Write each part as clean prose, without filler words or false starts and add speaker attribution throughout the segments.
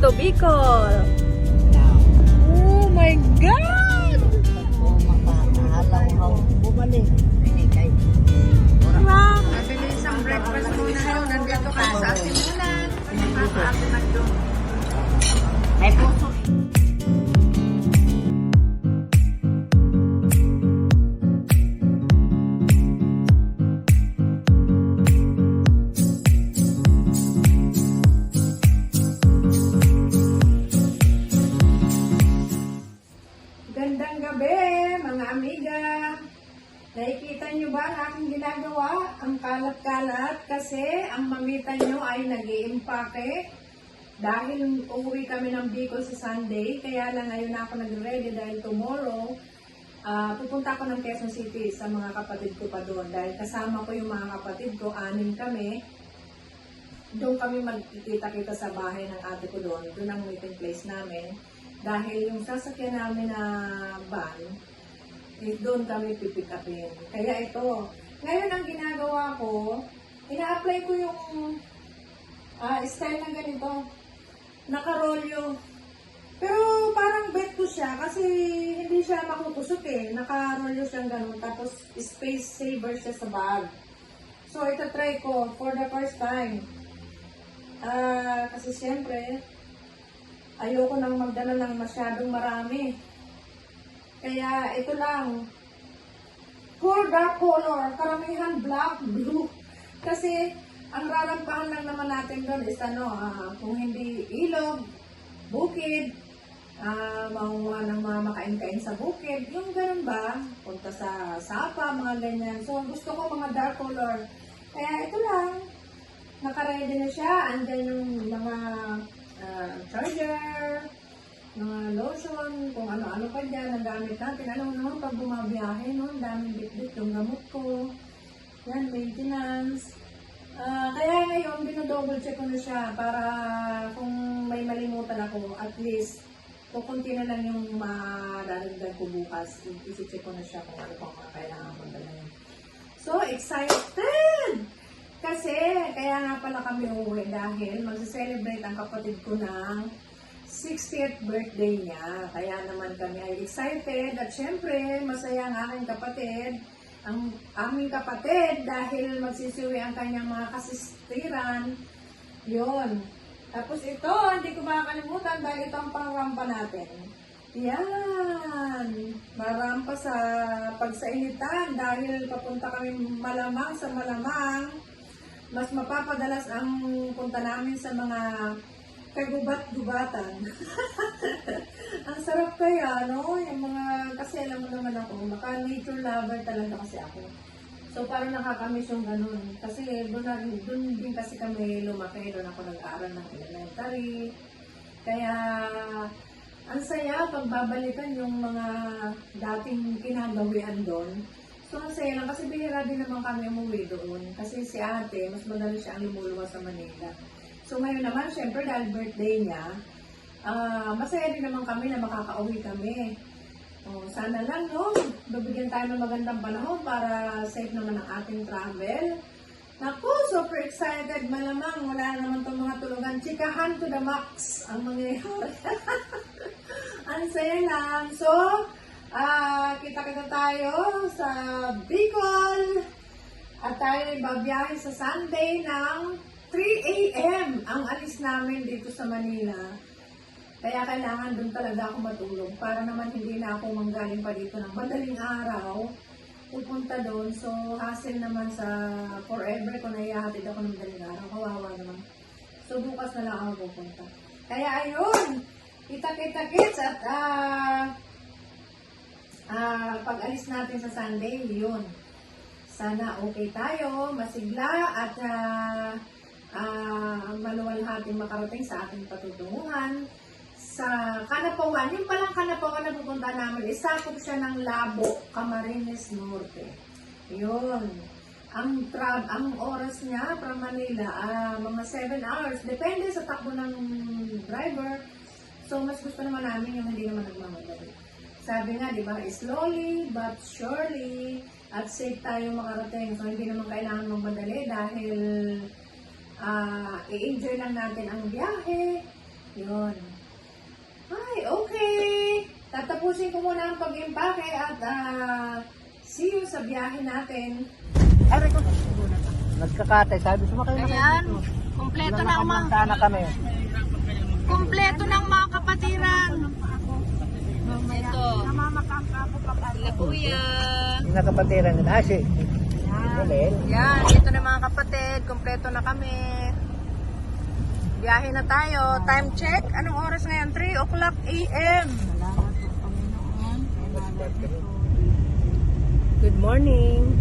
Speaker 1: to Bicol. Oh my God!
Speaker 2: Kung makakahalaw-haw, bumalik. Kay
Speaker 1: Wow!
Speaker 3: Bili isang breakfast muna ngayon. Nandito ka sa Asimulan. Nakakaapin na doon.
Speaker 2: may puso.
Speaker 3: Gandang gabi, mga amiga. Nakikita nyo ba ang aking ginagawa? Ang kalat-kalat kasi ang mamita nyo ay nag-iimpake. Dahil uuwi kami ng Bicol sa Sunday, kaya lang ngayon ako nag-ready dahil tomorrow, pupunta ako ng Quezon City sa mga kapatid ko pa doon. Dahil kasama ko yung mga kapatid ko, 6 kami. Doon kami magkikita-kita sa bahay ng ate ko doon. Doon ang meeting place namin. Dahil yung sasakyan namin na van, doon kami pipick upin. Kaya ito, ngayon ang ginagawa ko, ina-apply ko yung style ng ganito. Nakarolyo. Pero parang bet ko siya kasi hindi siya makukusot eh. Nakarolyo siyang ganun. Tapos space saver siya sa bag. So ito try ko for the first time. Kasi siyempre, ayoko nang magdala ng masyadong marami. Kaya ito lang. For dark color, karamihan black, blue. Kasi ang rarampahan lang naman natin doon is kung hindi ilog, bukid, maunguha ng mga makain-kain sa bukid, yung ganun ba? Punta sa sapa, mga ganyan. So gusto ko mga dark color. Kaya ito lang. Naka-ready na siya. Andyan yung mga charger, mga lotion, kung ano-ano pa dyan, ang gamit natin. Alam mo naman, pag bumabiyahe, no, ang daming bit-bit yung gamot ko. Yan, maintenance. Kaya ngayon, dinodouble check ko na siya para kung may malimutan ako, at least, kukunti na lang yung madadagdag ko bukas. Isi-check ko na siya kung ano pang kailangan ko dalhin. So, excited! Kasi, kaya nga pala kami uuwi dahil magse-celebrate ang kapatid ko ng 60th birthday niya. Kaya naman kami ay excited at syempre, masaya ang aking kapatid. Ang aming kapatid dahil magsisiwi ang kanyang mga kasistiran. Yun. Tapos ito, hindi ko makakalimutan dahil ito ang pangrampa natin. Yan. Marampa sa pagsainitan dahil papunta kami malamang sa malamang. Mas mapapadalas ang punta namin sa mga kagubat-gubatan. Ang sarap kaya, no? Yung mga, kasi alam mo naman ako, nature lover talaga kasi ako. So, parang nakakamiss yung ganun. Kasi doon din kasi kami lumaki, doon ako nag-aaral ng elementary. Kaya, ang saya pagbabalikan yung mga dating kinagawian doon. So, ang saya lang kasi bihira din naman kami umuwi doon. Kasi si ate, mas madali siya ang lumuluwas sa Manila. So, ngayon naman, syempre, dahil birthday niya, masaya din naman kami na makakauwi kami. Sana lang, no? Bibigyan tayo ng magandang panahon para safe naman ang ating travel. Naku, super excited. Malamang, wala naman itong mga tulugan. Chikahan to the max ang mangyayari. Ang saya lang. So, kita-kita tayo sa Bicol. At tayo ay babiyahe sa Sunday ng 3 a.m. ang alis namin dito sa Manila. Kaya kailangan doon talaga ako matulog para naman hindi na ako manggaling pa dito ng madaling araw. Pupunta doon. So, hassle naman sa forever kung naihahatid ako ng madaling araw. Kawawa naman. So, bukas na lang ako pupunta. Kaya ayun! Kita-kita-kits at pag-alis natin sa Sunday, yun. Sana okay tayo, masigla at maluwalhating makarating sa ating patutunguhan sa Kanapawan. Yung palang Kanapawan na pupunta namin, isakop siya ng Labo, Camarines Norte. Yun. Ang oras niya from Manila, mga 7 hours. Depende sa takbo ng driver. So, mas gusto naman namin yung hindi naman nagmamadali. Sabi nga, di ba, slowly but surely at safe tayo makarating. So, hindi naman kailangan magmadali dahil i-enjoy lang natin ang biyahe. Yun. Ay, okay. Tatapusin ko muna ang pag-impake at see you sa biyahe natin.
Speaker 2: Aray ko. Nagkakatay. Sabi sumakay na kayo.
Speaker 1: Ayan, kumpleto na ang mga,
Speaker 2: Sana kami.
Speaker 1: kumpleto ng mga kapatiran. Ito. Sila kuya.
Speaker 2: Yung nakapatiran nila. Si Lel.
Speaker 1: Yan, ito na mga kapatid. Kumpleto na kami. Biyahe na tayo. Time check. Anong oras ngayon? 3 o'clock a.m. Good morning.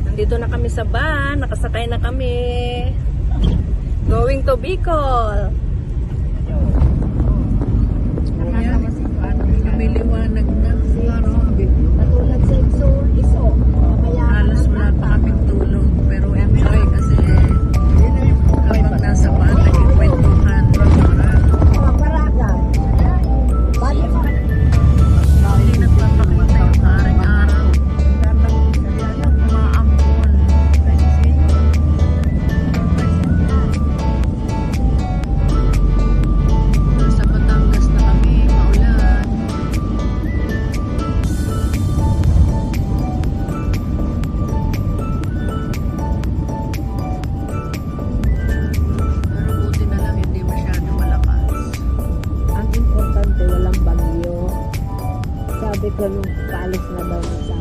Speaker 1: Nandito na kami sa van. Nakasakay na kami. Going to Bicol. Lumiliwanag na.
Speaker 2: Katulad sa iso.
Speaker 1: Halos wala pa kaming tulog. Pero enjoy kasi habang nasa van, nagkikwentuhan.
Speaker 2: Paraga. Balik pa.
Speaker 1: Hindi nagpapakita yung araw-araw. Umaambon. Nasa Batangas na kami, maulan. Pero buti na lang hindi masyado malakas.
Speaker 2: Ang importante, walang bagyo. Sabi ko nung paalis na daw ng sabi.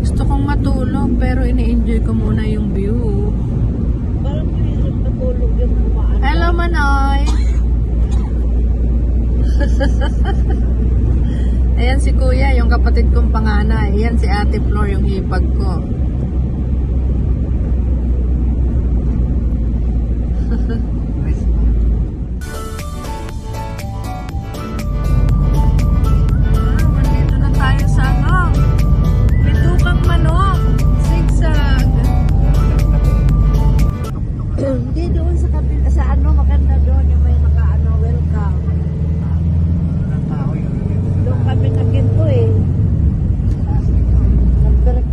Speaker 1: Gusto kong matulog pero ini-enjoy ko muna yung view.
Speaker 2: Parang mahirap matulog yung kumaan.
Speaker 1: Hello, Manoy! Ayan si Kuya, yung kapatid kong panganay. Ayan si Ate Flor, yung hipag ko. Nandito na tayo sa Bidukang Manok. Zigzag.
Speaker 2: Hindi doon sa kabila, sa maganda doon yung may welcome. Doon kami naginto eh. Nagdirect.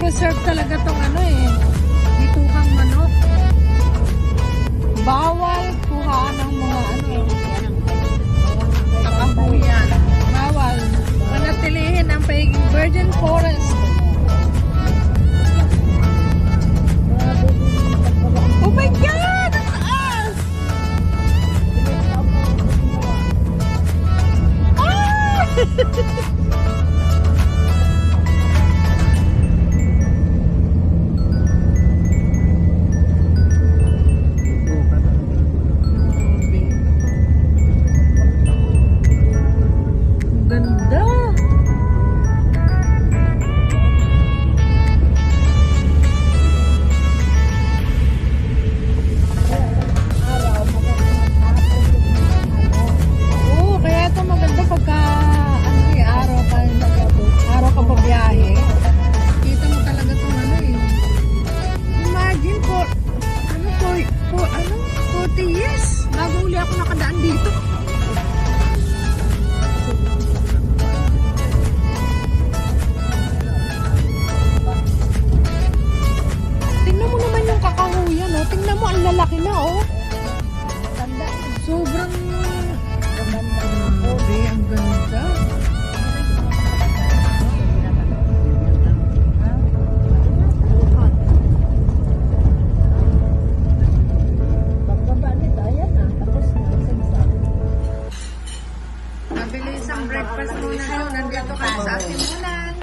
Speaker 1: preserve talaga tong ano eh. Bitukang manok. Bawal kuhaan ng mga ano eh. Nakahuyan. Bawal. Manatilihin ang pagiging virgin forest. Oh my God! Ang taas! Ah! Ang ganda! Oo, kaya ito maganda pagka ano eh, araw ka babiyahe. Kita mo talaga itong ano eh. Imagine for 40 years bago uli ako nakadaan dito. Tingnan mo naman yung kakahuyan, oh. Tingnan mo, ang lalaki na, oh. Sobrang grabe, ang ganda. Mabilis ang breakfast muna yun. Nandito ka sa Asimulan.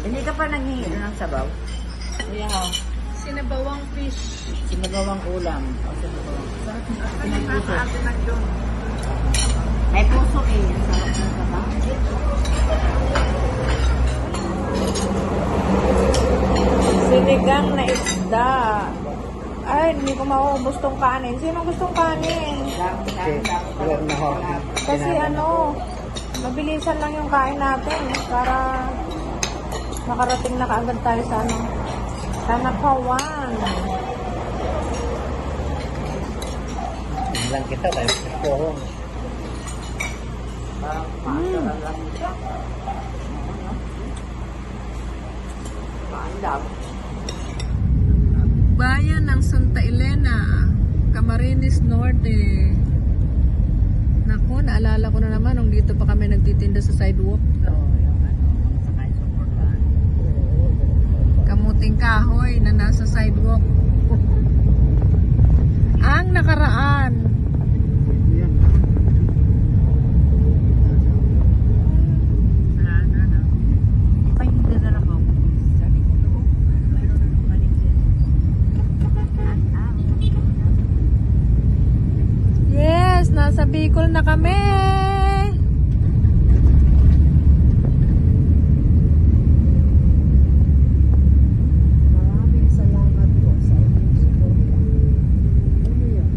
Speaker 2: Hindi ka pa nanghingi ng sabaw?
Speaker 1: Sinabawang fish.
Speaker 2: Sinagawang ulam. O sinagawang.
Speaker 1: Pinag-aatin ng doon.
Speaker 2: May puso eh. Ang sarap ng sabaw. Sinigang na isda. Ay, hindi ko maubos tong kanin. Sino gustong kanin? Kasi ano, mabilisan lang yung kain natin para makarating na kaagad tayo sa ano, sa Nakawan.
Speaker 4: Lang kita tayo sa pohon.
Speaker 1: Bayan ng Santa Elena, Camarines Norte. Naku, naalala ko na naman nung dito pa kami nagtitinda sa sidewalk. Kamuting kahoy na nasa sidewalk. Ang nakaraan. Yes, nasa Bicol na kami.
Speaker 2: Maraming salamat po sa inyong suporta. Ano yun?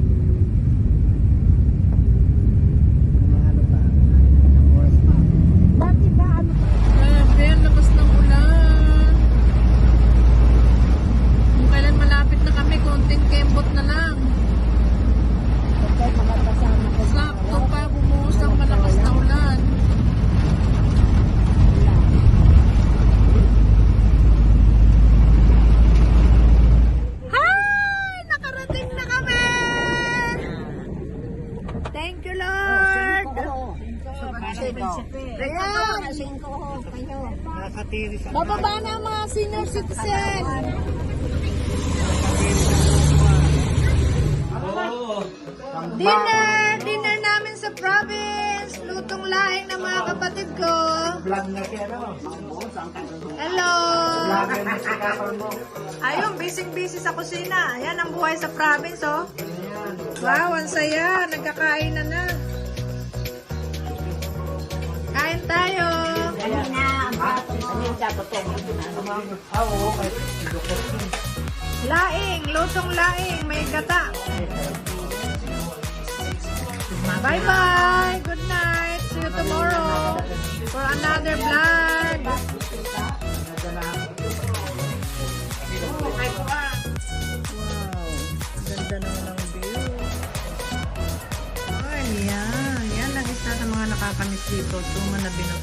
Speaker 4: Ano pa? Oras pa.
Speaker 2: Dati ba ano pa?
Speaker 1: Grabe, ang lakas ng ulan. Kung kailan malapit na kami, konting kembot na lang.
Speaker 2: Pagkay makakasama ko sa
Speaker 1: Sakto pa, bumuhos ang malakas na ulan. Hi! Nakarating na kami! Thank you, Lord! Ayan!
Speaker 4: Nakatiri sa
Speaker 1: Bababa na ang mga senior citizen! Dinner namin sa province. Lutong laing ng mga kapatid ko.
Speaker 4: vlog na siya, no?
Speaker 1: Hello!
Speaker 4: Vlogger na si Kapal mo.
Speaker 1: Ayun, busy sa kusina. Yan ang buhay sa province, oh. Wow, ang saya. Nagkakain na. Kain tayo. Laing, lutong laing. May gata. Bye-bye. Good night. See you tomorrow for another vlog. Wow. Ganda naman ng view. Ay, yan. Yan lang isa sa mga nakakamiss dito. Tuma na binot.